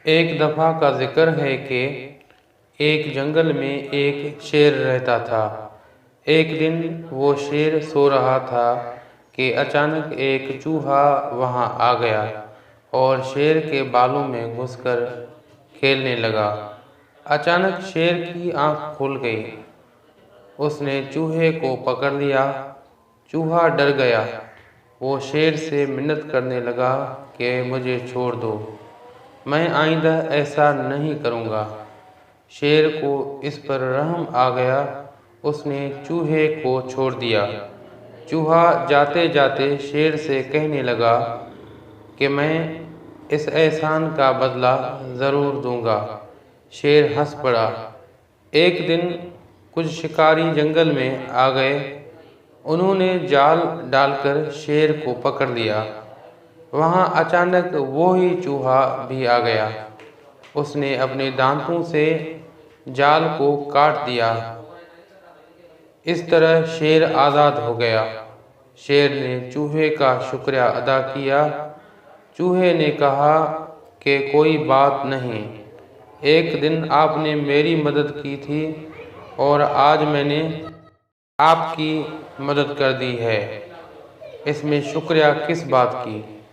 एक दफ़ा का जिक्र है कि एक जंगल में एक शेर रहता था। एक दिन वो शेर सो रहा था कि अचानक एक चूहा वहाँ आ गया और शेर के बालों में घुसकर खेलने लगा। अचानक शेर की आँख खुल गई। उसने चूहे को पकड़ लिया। चूहा डर गया। वो शेर से मिन्नत करने लगा कि मुझे छोड़ दो, मैं आइंदा ऐसा नहीं करूँगा। शेर को इस पर रहम आ गया। उसने चूहे को छोड़ दिया। चूहा जाते जाते शेर से कहने लगा कि मैं इस एहसान का बदला ज़रूर दूँगा। शेर हंस पड़ा। एक दिन कुछ शिकारी जंगल में आ गए। उन्होंने जाल डालकर शेर को पकड़ लिया। वहाँ अचानक वो ही चूहा भी आ गया। उसने अपने दांतों से जाल को काट दिया। इस तरह शेर आज़ाद हो गया। शेर ने चूहे का शुक्रिया अदा किया। चूहे ने कहा कि कोई बात नहीं, एक दिन आपने मेरी मदद की थी और आज मैंने आपकी मदद कर दी है। इसमें शुक्रिया किस बात की।